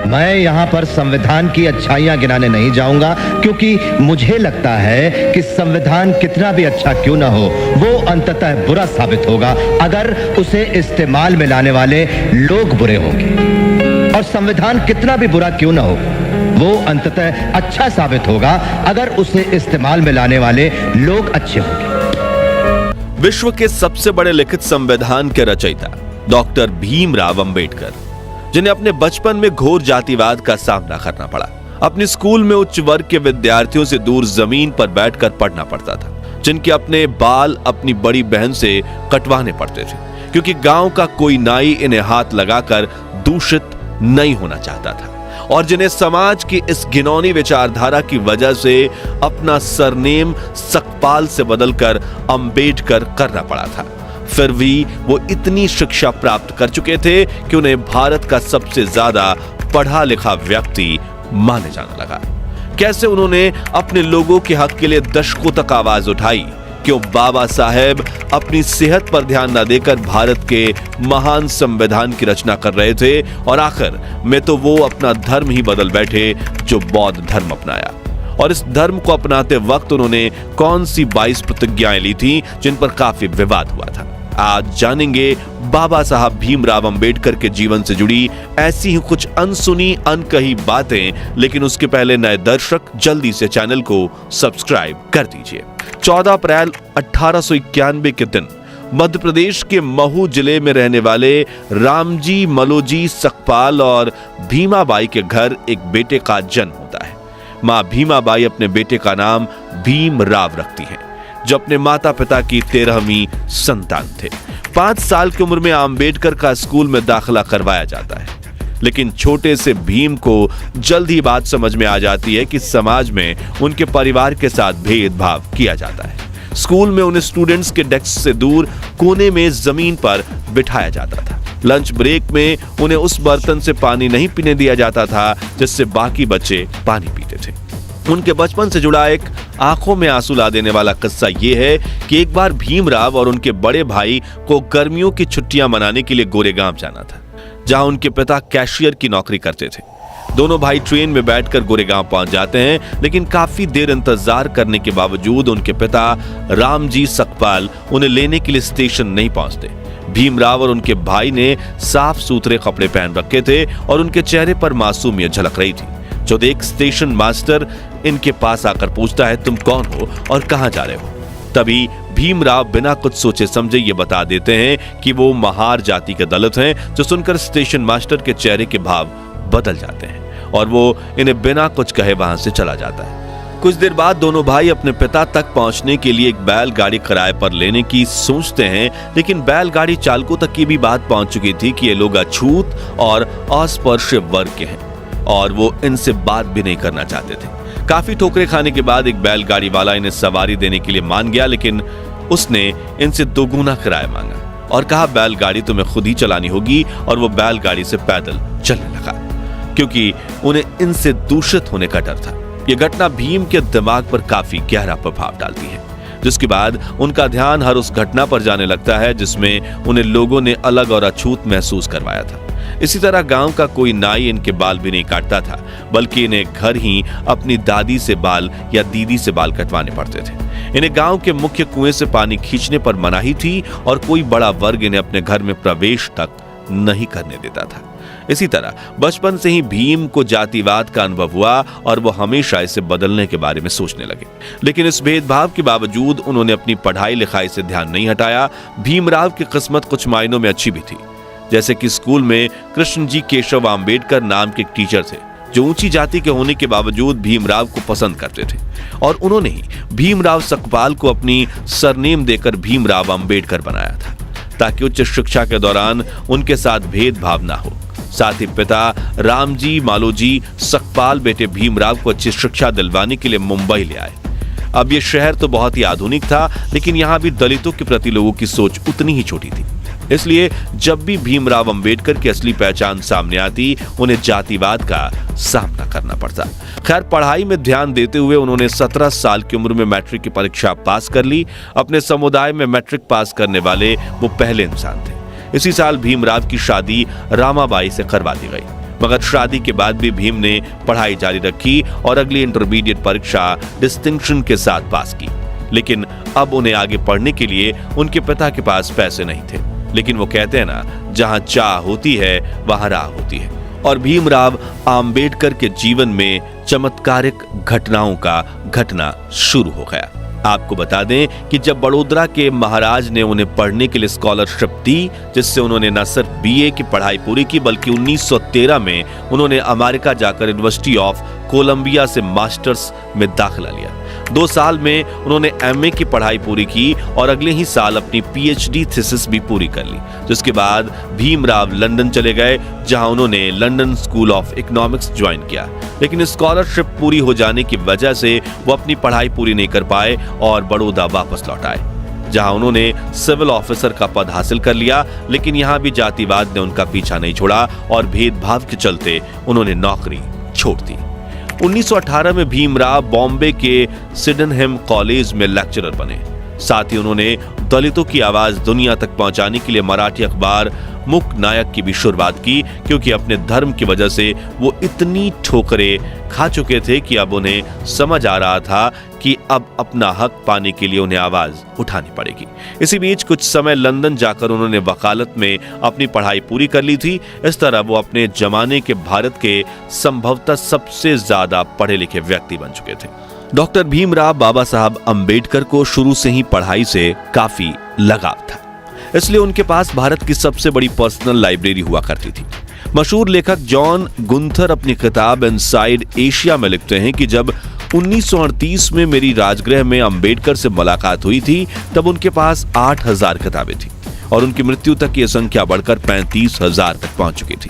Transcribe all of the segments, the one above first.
मैं यहाँ पर संविधान की अच्छाइयां गिनाने नहीं जाऊंगा, क्योंकि मुझे लगता है कि संविधान कितना भी अच्छा क्यों ना हो, वो अंततः बुरा साबित होगा अगर उसे इस्तेमाल में लाने वाले लोग बुरे होंगे। और संविधान कितना भी बुरा क्यों ना हो, वो अंततः अच्छा साबित होगा अगर उसे इस्तेमाल में लाने वाले लोग अच्छे होंगे। विश्व के सबसे बड़े लिखित संविधान के रचयिता डॉक्टर भीमराव अंबेडकर, जिन्हें अपने बचपन में घोर जातिवाद का सामना करना पड़ा, अपने स्कूल में उच्च वर्ग के विद्यार्थियों से दूर जमीन पर बैठकर पढ़ना पड़ता था, जिनके अपने बाल अपनी बड़ी बहन से कटवाने पड़ते थे, क्योंकि गांव का कोई नाई इन्हें हाथ लगाकर दूषित नहीं होना चाहता था, और जिन्हें समाज की इस घिनौनी विचारधारा की वजह से अपना सरनेम सकपाल से बदलकर अंबेडकर करना पड़ा था। फिर भी वो इतनी शिक्षा प्राप्त कर चुके थे कि उन्हें भारत का सबसे ज्यादा पढ़ा लिखा व्यक्ति माने जाने लगा। कैसे उन्होंने अपने लोगों के हक के लिए दशकों तक आवाज उठाई, क्यों बाबा साहेब अपनी सेहत पर ध्यान न देकर भारत के महान संविधान की रचना कर रहे थे, और आखिर में तो वो अपना धर्म ही बदल बैठे जो बौद्ध धर्म अपनाया। और इस धर्म को अपनाते वक्त उन्होंने कौन सी 22 प्रतिज्ञाएं ली थी जिन पर काफी विवाद हुआ था। आज जानेंगे बाबा साहब भीमराव अंबेडकर के जीवन से जुड़ी ऐसी ही कुछ अनसुनी अनकही बातें, लेकिन उसके पहले नए दर्शक जल्दी से चैनल को सब्सक्राइब कर दीजिए। 14 अप्रैल 1891 के दिन मध्य प्रदेश के महू जिले में रहने वाले रामजी मलोजी सकपाल और भीमाबाई के घर एक बेटे का जन्म होता है। मां भीमाबाई अपने बेटे का नाम भीमराव रखती हैं, जो अपने माता पिता की 13वीं संतान थे। 5 साल की उम्र में अंबेडकर का स्कूल में दाखिला करवाया जाता है, लेकिन छोटे से भीम को जल्द ही बात समझ में आ जाती है कि समाज में उनके परिवार के साथ भेदभाव किया जाता है। स्कूल में उन्हें स्टूडेंट्स के डेस्क से दूर कोने में जमीन पर बिठाया जाता था। लंच ब्रेक में उन्हें उस बर्तन से पानी नहीं पीने दिया जाता था जिससे बाकी बच्चे पानी पीते थे। उनके बचपन से जुड़ा एक आंखों में आंसू ला देने वाला किस्सा यह है कि एक बार भीमराव और उनके बड़े भाई को गर्मियों की छुट्टियां मनाने के लिए गोरेगांव जाना था, जहां उनके पिता कैशियर की नौकरी करते थे। दोनों भाई ट्रेन में बैठकर गोरेगांव पहुंच जाते हैं, लेकिन काफी देर इंतजार करने के बावजूद उनके पिता रामजी सकपाल उन्हें लेने के लिए स्टेशन नहीं पहुंचते। भीमराव और उनके भाई ने साफ सुथरे कपड़े पहन रखे थे और उनके चेहरे पर मासूमियत झलक रही थी। जो देख स्टेशन मास्टर इनके पास आकर पूछता है, तुम कौन हो और कहां जा रहे हो? तभी भीमराव बिना कुछ सोचे समझे ये बता देते हैं कि वो महार जाति के दलित हैं, जो सुनकर स्टेशन मास्टर के चेहरे के भाव बदल जाते हैं और वो इन्हें बिना कुछ कहे वहां से चला जाता है। कुछ देर बाद दोनों भाई अपने पिता तक पहुंचने के लिए एक बैलगाड़ी किराए पर लेने की सोचते हैं, लेकिन बैलगाड़ी चालकों तक की भी बात पहुंच चुकी थी कि ये लोग अछूत और अस्पृश्य वर्ग के हैं और वो इनसे बात भी नहीं करना चाहते थे। काफी ठोकरे खाने के बाद एक बैलगाड़ी वाला इन्हें सवारी देने के लिए मान गया, लेकिन उसने इनसे दोगुना किराया मांगा और कहा बैलगाड़ी तुम्हें खुद ही चलानी होगी, और वो बैलगाड़ी से पैदल चलने लगा क्योंकि उन्हें इनसे दूषित होने का डर था। यह घटना भीम के दिमाग पर काफी गहरा प्रभाव डालती है, जिसके बाद उनका ध्यान हर उस घटना पर जाने लगता है जिसमें उन्हें लोगों ने अलग और अछूत महसूस करवाया था। इसी तरह गांव का कोई नाई इनके बाल भी नहीं काटता था, बल्कि इन्हें घर ही अपनी दादी से बाल या दीदी से बाल कटवाने पड़ते थे। इन्हें गांव के मुख्य कुएं से पानी खींचने पर मनाही थी और कोई बड़ा वर्ग इन्हें अपने घर में प्रवेश तक नहीं करने देता था। इसी तरह बचपन से ही भीम को जातिवाद का अनुभव हुआ और वो हमेशा इसे बदलने के बारे में सोचने लगे, लेकिन इस भेदभाव के बावजूद उन्होंने अपनी पढ़ाई लिखाई से ध्यान नहीं हटाया। भीमराव की किस्मत कुछ मायनों में अच्छी भी थी, जैसे कि स्कूल में कृष्णजी केशव अंबेडकर नाम के टीचर थे, जो ऊंची जाति के होने के बावजूद भीमराव को पसंद करते थे, और उन्होंने ही भीमराव सकपाल को अपनी सरनेम देकर भीमराव अंबेडकर बनाया था, ताकि उच्च शिक्षा के दौरान उनके साथ भेदभाव ना हो। साथ ही पिता रामजी मालोजी सकपाल बेटे भीमराव को अच्छी शिक्षा दिलवाने के लिए मुंबई ले आए। अब यह शहर तो बहुत ही आधुनिक था, लेकिन यहां भी दलितों के प्रति लोगों की सोच उतनी ही छोटी थी। इसलिए जब भी भीमराव अंबेडकर की असली पहचान सामने आती, उन्हें जातिवाद का सामना करना पड़ता। खैर, पढ़ाई में ध्यान देते हुए उन्होंने 17 साल की उम्र में मैट्रिक की परीक्षा पास कर ली। अपने समुदाय में मैट्रिक पास करने वाले वो पहले इंसान थे। इसी साल भीमराव की शादी रामाबाई से करवा दी गई। मगर शादी के बाद भी भीम ने पढ़ाई जारी रखी और अगली इंटरमीडिएट परीक्षा डिस्टिंक्शन के साथ पास की। लेकिन अब उन्हें आगे पढ़ने के लिए उनके पिता के पास पैसे नहीं थे। लेकिन वो कहते हैं ना, जहां चाह होती है वहां राह होती है। और भीमराव आम्बेडकर के जीवन में चमत्कारिक घटनाओं का घटना शुरू हो गया। आपको बता दें कि जब बड़ोदरा के महाराज ने उन्हें पढ़ने के लिए स्कॉलरशिप दी, जिससे उन्होंने न सिर्फ बीए की पढ़ाई पूरी की बल्कि 1913 में उन्होंने अमेरिका जाकर यूनिवर्सिटी ऑफ कोलंबिया से मास्टर्स में दाखिला लिया। 2 साल में उन्होंने एमए की पढ़ाई पूरी की और अगले ही साल अपनी पीएचडी थीसिस भी पूरी कर ली। जिसके बाद भीमराव लंदन चले गए, जहां उन्होंने London school of economics join किया। लेकिन स्कॉलरशिप पूरी हो जाने की वजह से वो अपनी पढ़ाई पूरी नहीं कर पाए और बड़ौदा वापस लौट आए, जहां उन्होंने सिविल ऑफिसर का पद हासिल कर लिया। लेकिन यहां भी जातिवाद ने उनका पीछा नहीं छोड़ा और भेदभाव के चलते उन्होंने नौकरी छोड़ दी। 1918 में भीमराव बॉम्बे के सिडेनहम कॉलेज में लेक्चरर बने। साथ ही उन्होंने दलितों की आवाज दुनिया तक पहुंचाने के लिए मराठी अखबार मुक नायक की भी शुरुआत की, क्योंकि अपने धर्म की वजह से वो इतनी ठोकरें खा चुके थे कि अब उन्हें समझ आ रहा था कि अब अपना हक पाने के लिए उन्हें आवाज उठानी पड़ेगी। इसी बीच कुछ समय लंदन जाकर उन्होंने वकालत में अपनी पढ़ाई पूरी कर ली थी। इस तरह वो अपने जमाने के भारत के संभवतः सबसे ज्यादा पढ़े लिखे व्यक्ति बन चुके थे। डॉक्टर भीमराव बाबा साहब अम्बेडकर को शुरू से ही पढ़ाई से काफी लगाव था, इसलिए उनके पास भारत की सबसे बड़ी पर्सनल लाइब्रेरी हुआ करती थी। मशहूर लेखक जॉन गुंथर अपनी किताब इनसाइड एशिया में लिखते हैं कि जब 1938 में मेरी राजगृह में अम्बेडकर से मुलाकात हुई थी, तब उनके पास 8000 किताबें थी और उनकी मृत्यु तक यह संख्या बढ़कर 35,000 तक पहुंच चुकी थी।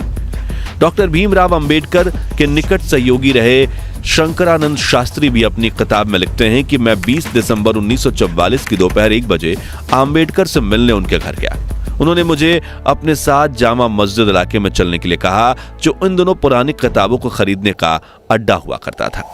डॉक्टर भीमराव अम्बेडकर के निकट सहयोगी रहे शंकरानंद शास्त्री भी अपनी किताब में लिखते हैं कि मैं 20 दिसंबर 1944 की दोपहर 1 बजे अम्बेडकर से मिलने उनके घर गया। उन्होंने मुझे अपने साथ जामा मस्जिद इलाके में चलने के लिए कहा, जो इन दोनों पुरानी किताबों को खरीदने का अड्डा हुआ करता था।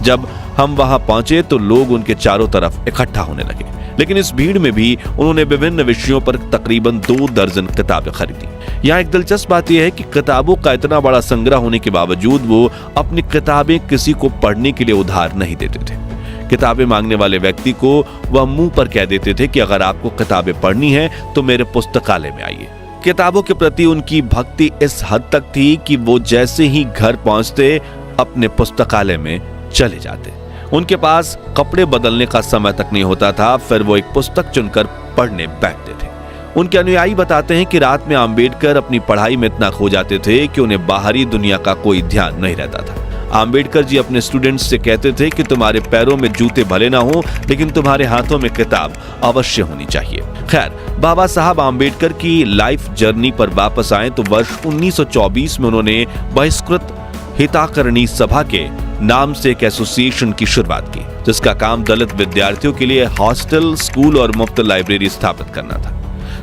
जब हम वहां पहुंचे तो लोग उनके चारों तरफ इकट्ठा होने लगे, लेकिन इस भीड़ में भी उन्होंने विभिन्न विषयों पर तकरीबन 2 दर्जन किताबें खरीदी। यहाँ एक दिलचस्प बात यह है कि किताबों का इतना बड़ा संग्रह होने के बावजूद वो अपनी किताबें किसी को पढ़ने के लिए उधार नहीं देते थे। किताबें मांगने वाले व्यक्ति को वह मुंह पर कह देते थे कि अगर आपको किताबें पढ़नी है तो मेरे पुस्तकालय में आइए। किताबों के प्रति उनकी भक्ति इस हद तक थी कि वो जैसे ही घर पहुंचते अपने पुस्तकालय में चले जाते। उनके पास कपड़े बदलने का समय तक नहीं होता था, फिर वो एक पुस्तक चुनकर पढ़ने बैठते थे। उनके अनुयायी बताते हैं कि रात में अम्बेडकर अपनी पढ़ाई में इतना खो जाते थे कि उन्हें बाहरी दुनिया का कोई ध्यान नहीं रहता था। अम्बेडकर जी अपने स्टूडेंट्स से कहते थे कि तुम्हारे पैरों में जूते भले ना हो, लेकिन तुम्हारे हाथों में किताब अवश्य होनी चाहिए। खैर, बाबा साहब अम्बेडकर की लाइफ जर्नी पर वापस आए तो वर्ष 1924 में उन्होंने बहिष्कृत हिताकरणी सभा के नाम से एक एसोसिएशन की शुरुआत की, जिसका काम दलित विद्यार्थियों के लिए हॉस्टल, स्कूल और मुफ्त लाइब्रेरी स्थापित करना था।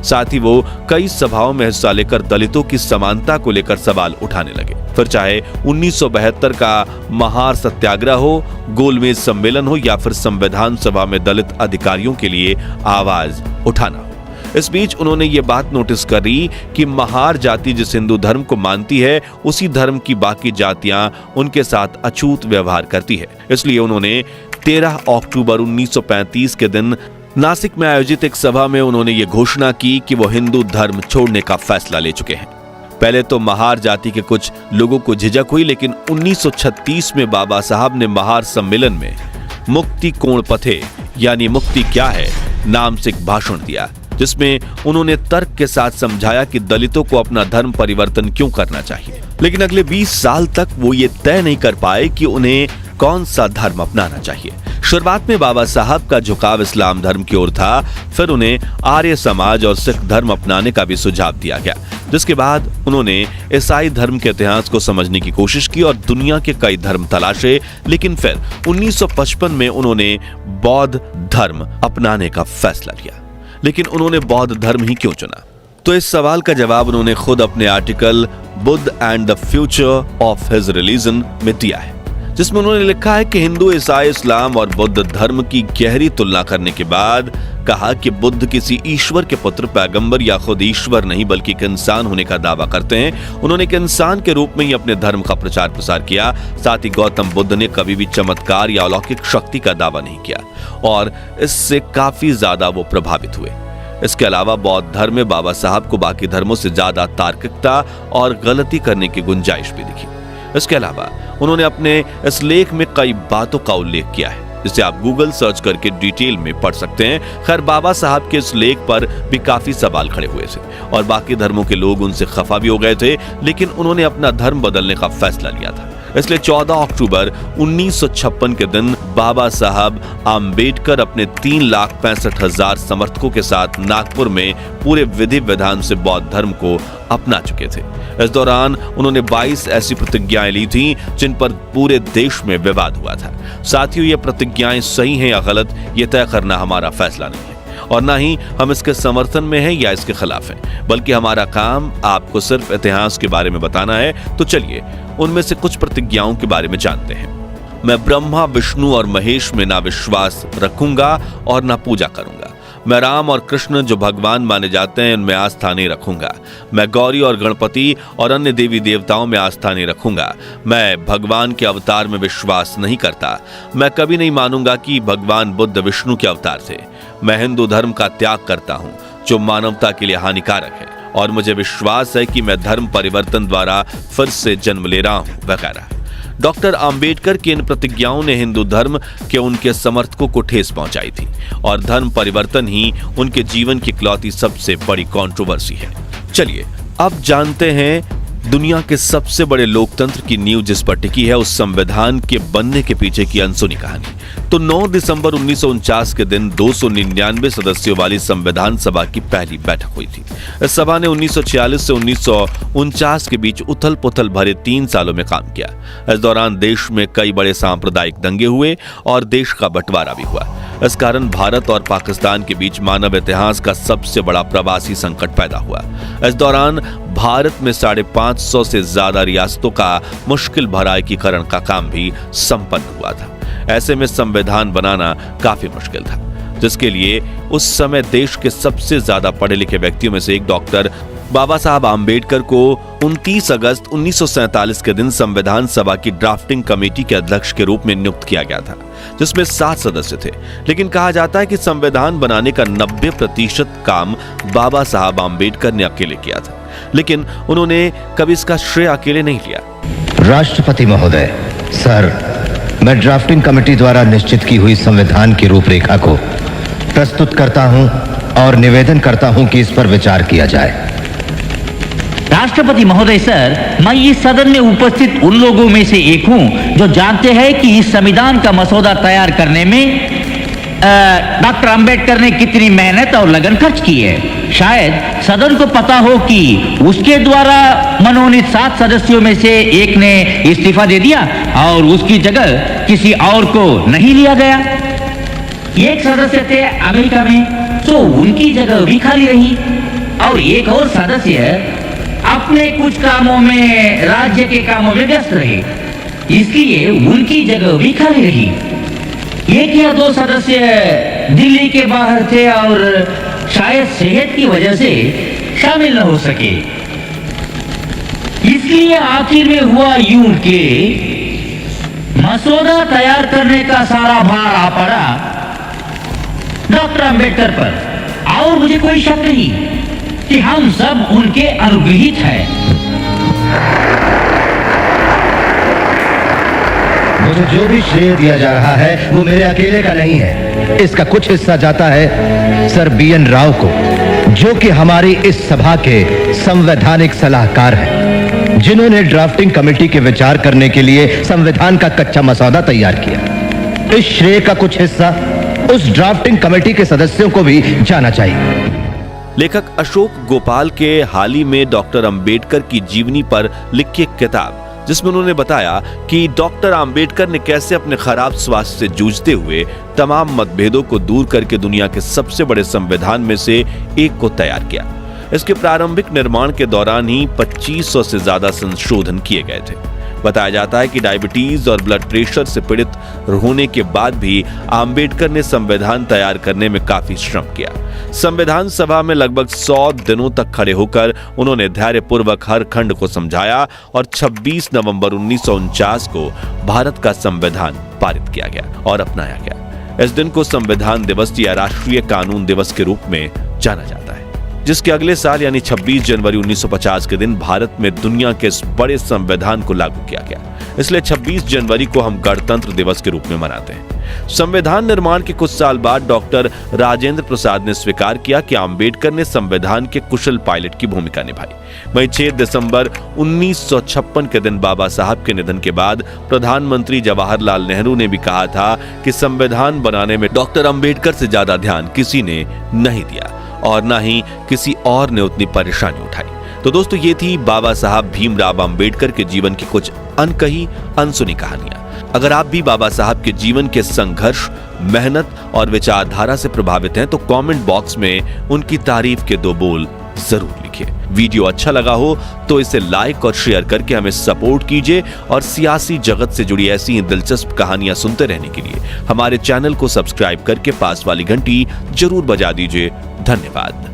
साथ ही वो कई सभाओं में हिस्सा लेकर दलितों की समानता को लेकर सवाल उठाने लगे। फिर चाहे 1972 का महार सत्याग्रह हो, गोलमेज सम्मेलन हो या फिर संविधान सभा में दलित अधिकारियों के लिए आवाज उठाना हो। इस बीच उन्होंने ये बात नोटिस करी कि महार जाति जिस हिंदू धर्म को मानती है, उसी धर्म की बाकी जातियां उनके साथ अछूत व्यवहार करती है। इसलिए उन्होंने 13 अक्टूबर 1935 के दिन नासिक में आयोजित एक सभा में उन्होंने ये घोषणा की कि वो हिंदू धर्म छोड़ने का फैसला ले चुके हैं। पहले तो महार जाति के कुछ लोगों को झिझक हुई, लेकिन 1936 में बाबा साहब ने महार सम्मेलन में मुक्ति कोण पथे यानी मुक्ति क्या है नाम से एक भाषण दिया, जिसमें उन्होंने तर्क के साथ समझाया कि दलितों को अपना धर्म परिवर्तन क्यों करना चाहिए। लेकिन अगले 20 साल तक वो ये तय नहीं कर पाए कि उन्हें कौन सा धर्म अपनाना चाहिए। शुरुआत में बाबा साहब का झुकाव इस्लाम धर्म की ओर था, फिर उन्हें आर्य समाज और सिख धर्म अपनाने का भी सुझाव दिया गया, जिसके बाद उन्होंने ईसाई धर्म के इतिहास को समझने की कोशिश की और दुनिया के कई धर्म तलाशे। लेकिन फिर 1955 में उन्होंने बौद्ध धर्म अपनाने का फैसला लिया। लेकिन उन्होंने बौद्ध धर्म ही क्यों चुना? तो इस सवाल का जवाब उन्होंने खुद अपने article Buddha and the future of his religion में दिया है, जिसमें उन्होंने लिखा है कि हिंदू, ईसाई, इस्लाम और बुद्ध धर्म की गहरी तुलना करने के बाद कहा कि बुद्ध किसी ईश्वर के पुत्र, पैगंबर या खुद ईश्वर नहीं बल्कि एक इंसान होने का दावा करते हैं। उन्होंने एक इंसान के रूप में ही अपने धर्म का प्रचार प्रसार किया। साथ ही गौतम बुद्ध ने कभी भी चमत्कार या अलौकिक शक्ति का दावा नहीं किया और इससे काफी ज्यादा वो प्रभावित हुए। इसके अलावा बौद्ध धर्म में बाबा साहब को बाकी धर्मों से ज्यादा तार्किकता और गलती करने की गुंजाइश भी दिखी। इसके अलावा उन्होंने अपने इस लेख में कई बातों का उल्लेख किया है, जिसे आप गूगल सर्च करके डिटेल में पढ़ सकते हैं। खैर, बाबा साहब के इस लेख पर भी काफी सवाल खड़े हुए थे और बाकी धर्मों के लोग उनसे खफा भी हो गए थे, लेकिन उन्होंने अपना धर्म बदलने का फैसला लिया था। इसलिए 14 अक्टूबर 1956 के दिन बाबा साहब आम्बेडकर अपने 3,65,000 समर्थकों के साथ नागपुर में पूरे विधि विधान से बौद्ध धर्म को अपना चुके थे। इस दौरान उन्होंने 22 ऐसी प्रतिज्ञाएं ली थीं जिन पर पूरे देश में विवाद हुआ था। साथियों, ये प्रतिज्ञाएं सही हैं या गलत, ये तय करना हमारा फैसला नहीं है और ना ही हम इसके समर्थन में हैं या इसके खिलाफ हैं, बल्कि हमारा काम आपको सिर्फ इतिहास के बारे में बताना है। तो चलिए उनमें से कुछ प्रतिज्ञाओं के बारे में जानते हैं। मैं ब्रह्मा, विष्णु और महेश में ना विश्वास रखूंगा और ना पूजा करूंगा। मैं राम और कृष्ण जो भगवान माने जाते हैं उनमें आस्था नहीं रखूंगा। मैं गौरी और गणपति और अन्य देवी देवताओं में आस्था नहीं रखूंगा। मैं भगवान के अवतार में विश्वास नहीं करता। मैं कभी नहीं मानूंगा कि भगवान बुद्ध विष्णु के अवतार थे। मैं हिंदू धर्म का त्याग करता हूं जो मानवता के लिए हानिकारक है और मुझे विश्वास है कि मैं धर्म परिवर्तन द्वारा फिर से जन्म ले रहा हूं, वगैरह। डॉक्टर आम्बेडकर की इन प्रतिज्ञाओं ने हिंदू धर्म के उनके समर्थकों को ठेस पहुंचाई थी और धर्म परिवर्तन ही उनके जीवन की इकलौती सबसे बड़ी कंट्रोवर्सी है। चलिए अब जानते हैं दुनिया के सबसे बड़े लोकतंत्र की नींव जिस पर टिकी है, उस संविधान के बनने के पीछे की अनसुनी कहानी। तो 9 दिसंबर 1949 के दिन 299 सदस्यों वाली संविधान सभा की पहली बैठक हुई थी। इस सभा ने 1946 से 1949 के बीच उथल पुथल भरे 3 सालों में काम किया। इस दौरान देश में कई बड़े सांप्रदायिक दंगे हुए और देश का बंटवारा भी हुआ। इस कारण भारत और पाकिस्तान के बीच मानव इतिहास का सबसे बड़ा प्रवासी संकट पैदा हुआ। इस दौरान भारत में 550 से ज्यादा रियासतों का मुश्किल भरा एकीकरण का काम भी संपन्न हुआ था। ऐसे में संविधान बनाना काफी मुश्किल था, जिसके लिए उस समय देश के सबसे ज्यादा पढ़े लिखे व्यक्तियों में से एक डॉक्टर बाबा साहब आम्बेडकर को 29 अगस्त 1947 के दिन संविधान सभा की ड्राफ्टिंग कमेटी के अध्यक्ष के रूप में नियुक्त किया गया था, जिसमें 7 सदस्य थे। लेकिन कहा जाता है कि संविधान बनाने का 90% काम बाबा साहब आम्बेडकर ने अकेले किया था, लेकिन उन्होंने कभी इसका श्रेय अकेले नहीं लिया। राष्ट्रपति महोदय, सर, मैं ड्राफ्टिंग कमेटी द्वारा निश्चित की हुई संविधान की रूपरेखा को प्रस्तुत करता हूं और निवेदन करता हूं कि इस पर विचार किया जाए। राष्ट्रपति महोदय सर, मैं इस सदन में उपस्थित उन लोगों में से एक हूं जो जानते हैं कि इस संविधान का मसौदा तैयार करने में डॉक्टर अंबेडकर ने कितनी मेहनत और लगन खर्च की है। शायद सदन को पता हो कि उसके द्वारा मनोनीत 7 सदस्यों में से एक ने इस्तीफा दे दिया और उसकी जगह किसी और को नहीं लिया गया। एक सदस्य थे अमेरिका में, तो उनकी जगह भी खाली रही और एक और सदस्य अपने कुछ कामों में, राज्य के कामों में व्यस्त रहे, इसलिए उनकी जगह भी खाली रही। 1 या 2 सदस्य दिल्ली के बाहर थे और शायद सेहत की वजह से शामिल न हो सके। इसलिए आखिर में हुआ यूं कि मसौदा तैयार करने का सारा भार आ पड़ा डॉक्टर अंबेडकर पर और मुझे कोई शक नहीं कि हम सब उनके अनुग्रहित हैं। मुझे जो भी श्रेय दिया जा रहा है वो मेरे अकेले का नहीं है। इसका कुछ हिस्सा जाता है सर BN राव को, जो कि हमारी इस सभा के संवैधानिक सलाहकार हैं, जिन्होंने ड्राफ्टिंग कमेटी के विचार करने के लिए संविधान का कच्चा मसौदा तैयार किया। इस श्रेय का कुछ हिस्सा उस ड्राफ्टिंग कमेटी के सदस्यों को भी जाना चाहिए। लेखक अशोक गोपाल के हाल ही में डॉक्टर अंबेडकर की जीवनी पर लिखी एक किताब, जिसमें उन्होंने बताया कि डॉक्टर अंबेडकर ने कैसे अपने खराब स्वास्थ्य से जूझते हुए तमाम मतभेदों को दूर करके दुनिया के सबसे बड़े संविधान में से एक को तैयार किया। इसके प्रारंभिक निर्माण के दौरान ही 2500 से ज्यादा संशोधन किए गए थे। बताया जाता है कि डायबिटीज और ब्लड प्रेशर से पीड़ित होने के बाद भी आम्बेडकर ने संविधान तैयार करने में काफी श्रम किया। संविधान सभा में लगभग 100 दिनों तक खड़े होकर उन्होंने धैर्यपूर्वक हर खंड को समझाया और 26 नवंबर 1949 को भारत का संविधान पारित किया गया और अपनाया गया। इस दिन को संविधान दिवस या राष्ट्रीय कानून दिवस के रूप में जाना जाता है, जिसके अगले साल यानी 26 जनवरी 1950 के दिन भारत में दुनिया के इस बड़े संविधान को लागू किया गया। इसलिए 26 जनवरी को हम गणतंत्र दिवस के रूप में मनाते हैं। संविधान निर्माण के कुछ साल बाद डॉक्टर राजेंद्र प्रसाद ने स्वीकार किया कि आम्बेडकर ने संविधान के कुशल पायलट की भूमिका निभाई। वहीं 6 दिसंबर 1956 के दिन बाबा साहब के निधन के बाद प्रधानमंत्री जवाहरलाल नेहरू ने भी कहा था कि संविधान बनाने में डॉक्टर अम्बेडकर से ज्यादा ध्यान किसी ने नहीं दिया और न ही किसी और ने उतनी परेशानी उठाई। तो दोस्तों, ये थी बाबा साहब भीमराव अंबेडकर के जीवन की कुछ अनकही अनसुनी कहानियां। अगर आप भी बाबा साहब के जीवन के संघर्ष, मेहनत और विचारधारा से प्रभावित हैं तो कमेंट बॉक्स में उनकी तारीफ के 2 बोल जरूर लिखिए। वीडियो अच्छा लगा हो तो इसे लाइक और शेयर करके हमें सपोर्ट कीजिए और सियासी जगत से जुड़ी ऐसी दिलचस्प कहानियां सुनते रहने के लिए हमारे चैनल को सब्सक्राइब करके पास वाली घंटी जरूर बजा दीजिए। धन्यवाद।